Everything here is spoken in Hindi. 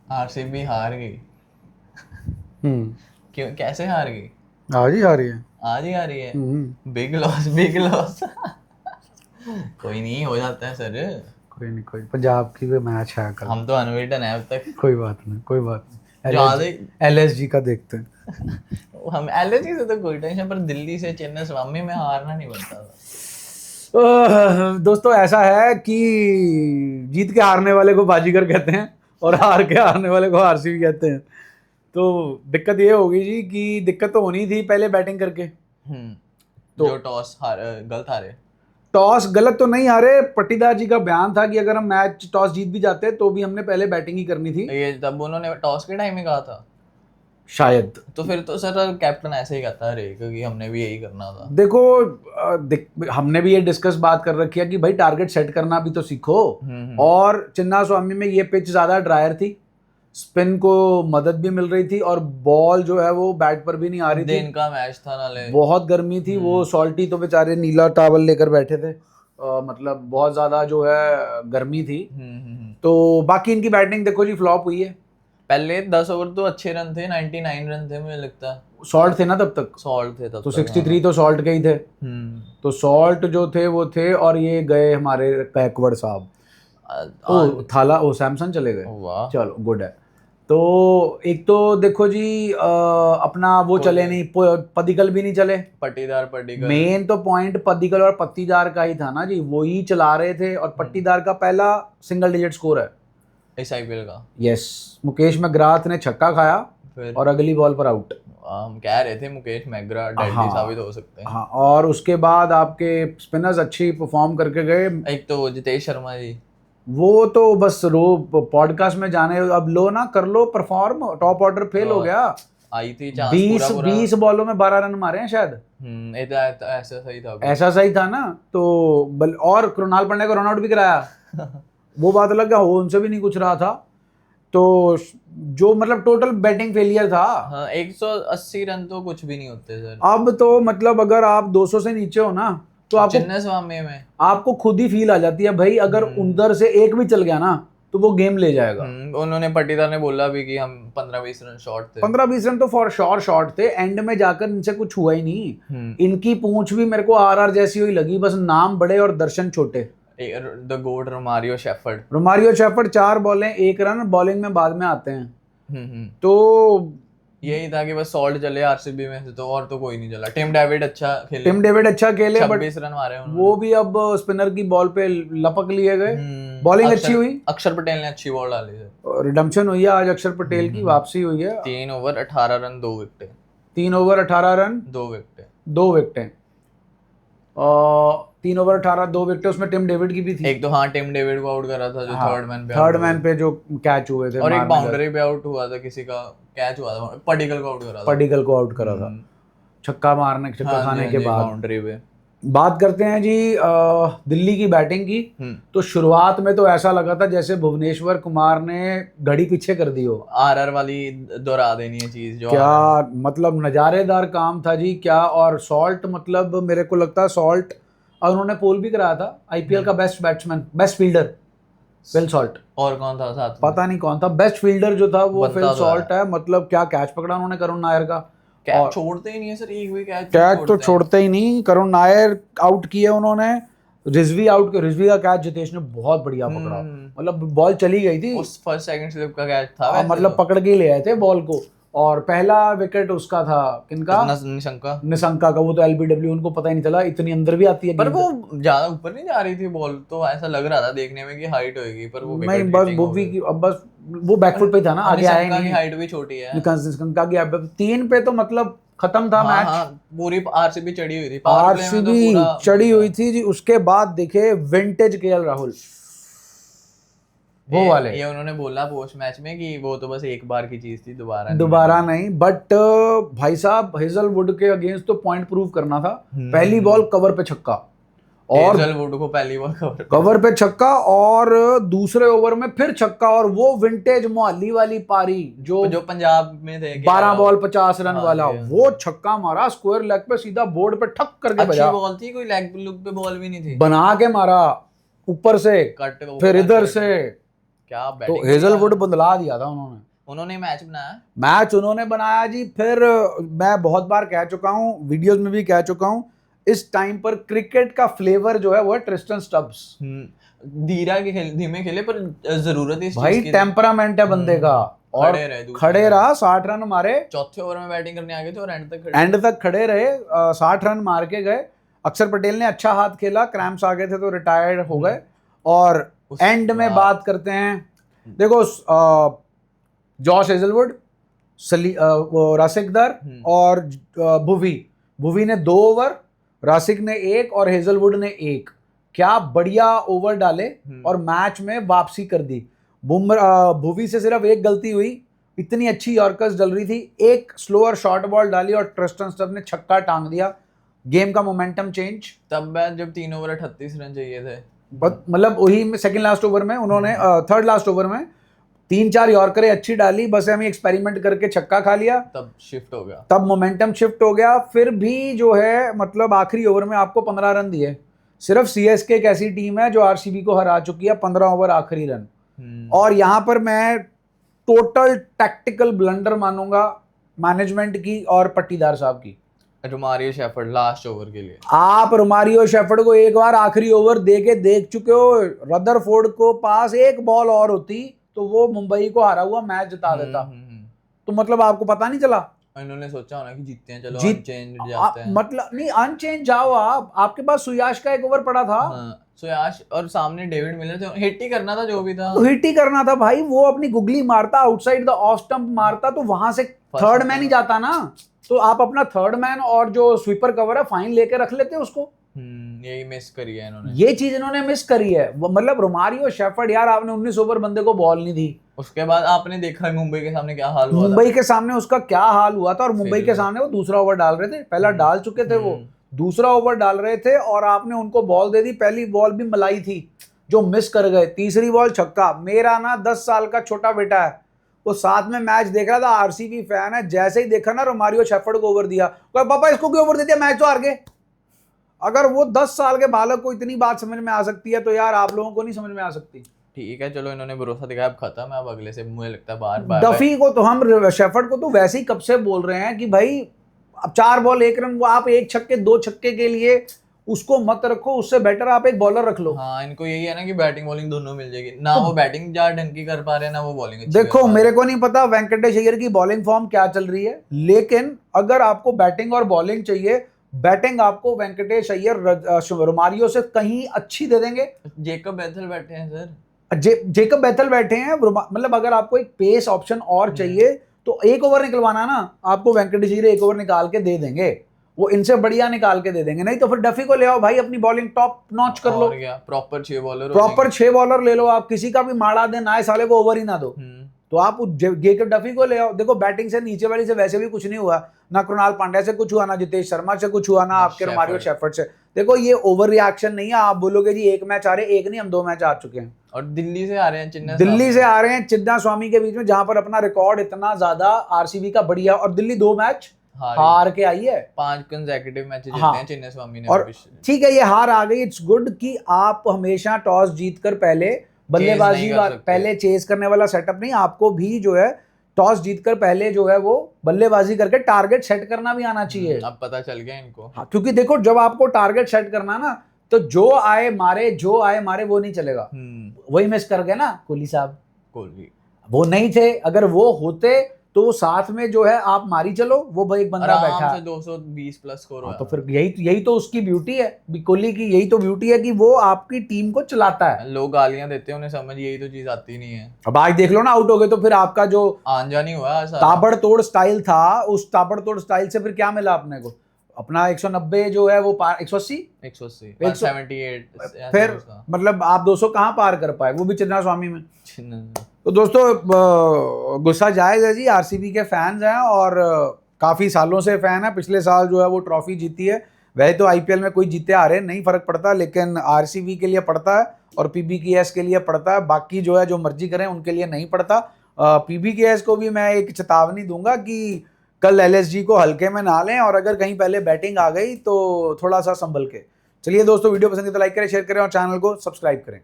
आरसीबी हार गई। हम्म। क्यों, कैसे हार गई? आज ही हारी है। आज ही हारी है? Hmm. Big loss, big loss. कोई नहीं, हो जाता है सर। कोई नहीं, कोई पंजाब की भी मैच है कल। हम तो अनबीटन है अब तक। कोई बात नहीं, कोई बात नहीं। ज्यादा एलएसजी का देखते हैं। हम एलर्जी से तो कोई टेंशन, पर दिल्ली से चेन्नई स्वामी में हारना नहीं बनता था। दोस्तों ऐसा है कि जीत के हारने वाले को बाजीगर कहते हैं और हार के हारने वाले को आरसीबी कहते हैं। तो दिक्कत ये होगी जी कि दिक्कत तो होनी थी पहले बैटिंग करके। तो जो टॉस गलत हारे। टॉस गलत तो नहीं हारे, पट्टीदार जी का बयान था कि अगर हम मैच टॉस जीत भी जाते तो भी हमने पहले बैटिंग ही करनी थी। ये तब उन्होंने टॉस के टाइम में कहा था शायद। तो फिर तो सर कैप्टन ऐसे ही कहता है क्योंकि हमने भी यही करना था। देखो हमने भी ये डिस्कस बात कर रखी है कि भाई टारगेट सेट करना भी तो सीखो। और चिन्ना स्वामी में ये पिच ज्यादा ड्रायर थी, स्पिन को मदद भी मिल रही थी और बॉल जो है वो बैट पर भी नहीं आ रही थी। दिन का मैच था नाले, बहुत गर्मी थी। वो सॉल्टी तो बेचारे नीला टावल लेकर बैठे थे। मतलब बहुत ज्यादा जो है गर्मी थी। तो बाकी इनकी बैटिंग देखो जी, फ्लॉप हुई है। पहले 10 ओवर तो अच्छे रन थे, 99 रन थे मुझे लगता है। सॉल्ट थे ना तब तक, सॉल्ट थे तब तो तक, 63 तो सॉल्ट के ही थे। तो सॉल्ट जो थे वो थे, और ये गए हमारे बैकवर्ड साहब। ओ थाला, ओ सैमसन चले गए। वाह, चलो गुड है। तो एक तो देखो जी अपना वो चले नहीं, पदिकल भी नहीं चले। पट्टीदार मेन तो पॉइंट पदिकल और पत्तीदार का ही था ना जी, वो ही चला रहे थे। और पट्टीदार का पहला सिंगल डिजिट स्कोर है इस आईपीएल का। यस, मुकेश मैग्राथ ने छक्का खाया फिर और अगली बॉल पर आउट। हम कह रहे थे मुकेश मैग्रा डेडली साबित हो सकते हैं। हाँ, और उसके बाद आपके स्पिनर्स अच्छी परफॉर्म करके गए। एक तो जितेश शर्मा जी, वो तो बस रो पॉडकास्ट में जाने, अब लो ना कर लो परफॉर्म, टॉप ऑर्डर फेल हो गया। आई थी चांस 20 बॉलों में 12 रन मारे हैं शायद। ऐसा सही था ऐसा सही था ना। तो और कृणाल पांड्या को रन आउट भी कराया। वो बात अलग है, हो उनसे भी नहीं कुछ रहा था। तो जो मतलब टोटल बैटिंग फेलियर था। 180 रन तो कुछ भी नहीं होते सर। अब तो मतलब अगर आप 200 से नीचे हो ना तो चेन्नई स्वामी में आपको खुद ही फील आ जाती है भाई, अगर उधर से एक भी चल गया ना तो वो गेम ले जाएगा। उन्होंने पट्टीदार ने बोला भी कि हम 15-20 रन शॉर्ट थे। 15-20 रन तो फॉर श्योर शॉर्ट थे। एंड में जाकर इनसे कुछ हुआ ही नहीं। इनकी पूंछ भी मेरे को आरआर जैसी हुई लगी, बस नाम बड़े और दर्शन छोटे। द गोड Romario shepherd. Romario shepherd 4 बॉलें 1 run, bowling में बाद में आते हैं। तो यही था कि बस सॉल्ट चले आरसीबी में से, तो और तो कोई नहीं चला। टिम डेविड अच्छा खेले, टिम डेविड अच्छा खेले, 26 रन मारे उन्होंने। वो भी अब स्पिनर की बॉल पे लपक लिए गए। बॉलिंग अच्छी हुई, अक्षर पटेल ने अच्छी बॉल डाली है। रिडम्पशन हुई है आज अक्षर पटेल की, वापसी हुई है। 3 over 18 run 2 wicket. 3 over 18 run 2 wicket. 2 विकेटें। 3 over 18 2 विकेटें, उसमें टिम डेविड की भी थी। एक तो टिम डेविड को आउट करा था जो थर्ड मैन पे जो कैच हुए थे, और एक बाउंड्री पे आउट हुआ था, किसी का कैच हुआ था, पडिक्कल को आउट करा था। पडिक्कल को आउट करा था छक्का खाने के बाद। बाउंड्री पे बात करते हैं जी दिल्ली की बैटिंग की। तो शुरुआत में तो ऐसा लगा था जैसे भुवनेश्वर कुमार ने घड़ी पीछे कर दी हो। आरआर वाली दोहरा देनी है चीज जो क्या मतलब नजारेदार काम था जी क्या। और सॉल्ट, मतलब मेरे को लगता है सॉल्ट, और उन्होंने पोल भी कराया था आईपीएल का best batsman, best fielder Phil Salt. और कौन था साथ में? पता नहीं कौन था, बेस्ट फील्डर जो था वो फिल सॉल्ट है। मतलब क्या कैच पकड़ा उन्होंने करुण नायर का। कैच छोड़ते ही नहीं है सर, एक भी कैच तो छोड़ते ही नहीं। करुण नायर आउट किए उन्होंने, रिजवी आउट किया। रिजवी का कैच जितेश ने बहुत बढ़िया पकड़ा, मतलब बॉल चली गई थी, उस फर्स्ट सेकंड स्लिप का कैच था मतलब पकड़ के ले आए थे बॉल को। और पहला विकेट उसका था किनका, निशंका का। वो तो एलबीडब्ल्यू, उनको पता ही नहीं चला, इतनी अंदर भी आती है। पर वो ज्यादा ऊपर नहीं जा रही थी बॉल, तो ऐसा लग रहा था देखने में कि हाइट होगी, पर वो नहीं, बस वो भी अब बस वो बैकफुट पे था ना, आगे आया नहीं। हाइट भी छोटी है निशंका की 3 पे तो मतलब खत्म था मैच। पूरी आरसीबी चढ़ी हुई थी, आरसीबी चढ़ी हुई थी जी। उसके बाद देखे विंटेज केएल राहुल, वो वाले। ये उन्होंने बोला पोस्ट मैच में कि वो तो बस एक बार की चीज थी, दोबारा नहीं। बट भाई साहब हेजलवुड के अगेंस्ट तो पॉइंट प्रूव करना था। पहली बॉल कवर पे छक्का, और हेजलवुड को पहली बॉल कवर पे छक्का, और दूसरे ओवर में फिर छक्का। और वो विंटेज मोहाली वाली पारी जो पंजाब में थे, 12 बॉल 50 रन वाला, वो छक्का मारा स्क्वायर लेग पे, सीधा बोर्ड पे ठक करके बजा। अच्छी बॉल थी, कोई लेग लुक पे बॉल भी नहीं थी, बना के मारा ऊपर से, फिर इधर से क्या तो बैटिंग हेजलवुड बदला दिया था उन्होंने। उन्होंने मैच बनाया। मैच उन्होंने बनाया जी। फिर मैं बहुत बार कह चुका हूँ, वीडियोस में भी कह चुका हूँ, इस टाइम पर क्रिकेट का फ्लेवर जो है वो है ट्रिस्टन स्टब्स। धीमे खेले पर जरूरत है इस भाई चीज की। टेम्परामेंट है बंदे का, और खड़े रहे दूसरे खड़े में। रहा, 60 रन मारे, चौथे ओवर में बैटिंग करने आ गए थे और एंड तक खड़े एंड तक खड़े रहे, 60 रन मार के गए। अक्षर पटेल ने अच्छा हाथ खेला, क्रैम्प्स आ गए थे तो रिटायर्ड हो गए। और एंड में बात करते हैं, देखो जॉश हेजलवुड, रासिकदार और भुवी ने 2 ओवर, रासिक ने 1 और हेजलवुड ने 1। क्या बढ़िया ओवर डाले और मैच में वापसी कर दी। भुवी से सिर्फ एक गलती हुई, इतनी अच्छी यॉर्कर्स डल रही थी, एक स्लोअर शॉर्ट बॉल डाली और ट्रिस्टन स्टब्स ने छक्का टांग दिया, गेम का मोमेंटम चेंज। तब मैं जब 3 ओवर 38 रन चाहिए थे, मतलब वही में सेकंड लास्ट ओवर में उन्होंने थर्ड लास्ट ओवर में 3-4 यॉर्करें अच्छी डाली, बस हमें एक्सपेरिमेंट करके छक्का खा लिया, तब शिफ्ट हो गया, तब मोमेंटम शिफ्ट हो गया। फिर भी जो है मतलब आखिरी ओवर में आपको 15 रन दिए। सिर्फ सीएसके एक ऐसी टीम है जो आरसीबी को हरा चुकी है, 15 ओवर आखिरी रन। और यहां पर मैं टोटल टैक्टिकल ब्लंडर मानूंगा मैनेजमेंट की और पट्टीदार साहब की। रोमारियो शेफर्ड लास्ट ओवर के लिए, आप रोमारियो शेफर्ड को एक बार आखिरी ओवर दे के देख चुके हो, रदरफोर्ड को पास एक बॉल और होती तो वो मुंबई को हारा हुआ मैच जिता देता। तो मतलब आपको पता नहीं चला, इन्होंने सोचा होना कि जीतते हैं, चलो जीत अनचेंज जाते हैं। मतलब नहीं, अनचेंज जाओ आप, आपके पास सुयाश का एक ओवर पड़ा था। सुयाश और सामने डेविड मिलर थे, हिट ही करना था जो भी था, हिट ही करना था भाई। वो अपनी गुगली मारता, आउटसाइड द ऑफ स्टंप मारता, तो वहां से थर्ड मैन ही जाता ना। तो आप अपना थर्ड मैन और जो स्वीपर कवर है फाइन लेके रख लेते उसको। यही मिस करी है इन्होंने, ये चीज इन्होंने मिस करी है। मतलब रोमारियो शेफर्ड यार, आपने 19 ओवर बंदे को बॉल नहीं दी। उसके बाद आपने देखा मुंबई के सामने क्या हाल हुआ था। मुंबई के सामने उसका क्या हाल हुआ था, और मुंबई के सामने वो दूसरा ओवर डाल रहे थे, पहला डाल चुके थे वो, दूसरा ओवर डाल रहे थे और आपने उनको बॉल दे दी। पहली बॉल भी मलाई थी जो मिस कर गए, तीसरी बॉल छक्का। मेरा ना 10 साल का छोटा बेटा है, वो साथ में मैच देख रहा था, आरसीबी फैन है, जैसे ही देखा ना रोमारियो शेफर्ड को ओवर दिया, पापा इसको क्यों ओवर दे दिया, मैच तो हार गए। अगर वो 10 साल के बालक को इतनी बात समझ में आ सकती है तो यार आप लोगों को नहीं समझ में आ सकती। ठीक है चलो, इन्होंने भरोसा दिखाया, अब खत्म है, अब अगले से मुझे लगता है बार डफी को तो हम, शेफर्ड को तो वैसे ही कब से बोल रहे हैं कि भाई अब 4 बॉल 1 रन, वो आप 1 छक्के 2 छक्के के लिए उसको मत रखो, उससे बेटर आप एक बॉलर रख लो। हाँ, इनको यही है ना कि बैटिंग बॉलिंग दोनों मिल जाएगी ना, तो वो बैटिंग जा ढंग की कर पा रहे हैं ना वो बॉलिंग अच्छी देखो मेरे को नहीं पता वेंकटेश अय्यर की बॉलिंग फॉर्म क्या चल रही है, लेकिन अगर आपको बैटिंग और बॉलिंग चाहिए, बैटिंग आपको वेंकटेश अय्यर रोमारियो से कहीं अच्छी दे देंगे। जेकब बेथल बैठे हैं सर, जेकब बेथल बैठे हैं, मतलब अगर आपको एक पेस ऑप्शन और चाहिए तो एक ओवर निकलवाना ना, आपको वेंकटेश अय्यर एक ओवर निकाल के दे देंगे, वो इनसे बढ़िया निकाल के दे देंगे। नहीं तो फिर डफी को ले आओ भाई, अपनी बॉलिंग टॉप नॉच कर लो, प्रॉपर 6 बॉलर, प्रॉपर 6 बॉलर ले लो आप, किसी का भी माड़ा देना है, साले को ओवर ही ना दो। तो आप जेकब डफी को ले आओ। देखो बैटिंग से नीचे वाली से वैसे भी कुछ नहीं हुआ, ना कृणाल पांड्या से कुछ हुआ, ना जितेश शर्मा से कुछ हुआ, ना आपके रोमारियो शेफर्ड से। देखो ये ओवर रिएक्शन नहीं है, आप बोलोगे जी एक मैच आ रहे, एक नहीं हम 2 मैच आ चुके हैं, और दिल्ली से आ रहे हैं, दिल्ली से आ रहे हैं चिन्ना स्वामी के बीच में, जहां पर अपना रिकॉर्ड इतना ज्यादा आरसीबी का बढ़िया, और दिल्ली 2 मैच हार के आई है, 5 कंसेक्यूटिव मैचेस जीते हैं चिन्ना स्वामी ने। और ठीक है ये हार आ गई, इट्स गुड कि आप हमेशा टॉस जीतकर पहले बल्लेबाजी पहले चेज करने वाला सेटअप नहीं, आपको भी जो है टॉस जीतकर पहले जो है वो बल्लेबाजी करके टारगेट सेट करना भी आना चाहिए। अब पता चल गया इनको। हाँ, क्योंकि देखो जब आपको टारगेट सेट करना ना, तो जो आए मारे वो नहीं चलेगा। वही मिस कर गए ना कोहली साहब, वो नहीं थे, अगर वो होते तो साथ में जो है आप मारी चलो, वो एक बंदा बैठा है 220 प्लस स्कोर हुआ। तो फिर यही तो उसकी ब्यूटी है कोहली की, यही तो ब्यूटी है कि वो आपकी टीम को चलाता है। लोग गालियां देते हैं, उन्हें समझ यही तो चीज आती नहीं है। अब आज देख लो ना, आउट हो गए तो फिर आपका जो आंजा नहीं हुआ, ताबड़तोड़ स्टाइल था, उस ताबड़तोड़ स्टाइल से फिर क्या मिला अपने को, अपना 190 जो है वो 180 178, फिर मतलब आप 200 कहाँ पार कर पाए, वो भी चिन्ना स्वामी में। तो दोस्तों गुस्सा जायज है जी, आरसीबी के फैंस हैं और काफ़ी सालों से फैन है, पिछले साल जो है वो ट्रॉफी जीती है। वैसे तो आईपीएल में कोई जीते आ रहे नहीं फर्क पड़ता, लेकिन आरसीबी के लिए पड़ता है और पीबीकेएस के लिए पड़ता है, बाकी जो है जो मर्जी करें उनके लिए नहीं पड़ता। पीबीकेएस को भी मैं एक चेतावनी दूंगा कि कल एलएसजी को हल्के में ना लें, और अगर कहीं पहले बैटिंग आ गई तो थोड़ा सा संभल के। चलिए दोस्तों, वीडियो पसंद है तो लाइक करें, शेयर करें और चैनल को सब्सक्राइब करें।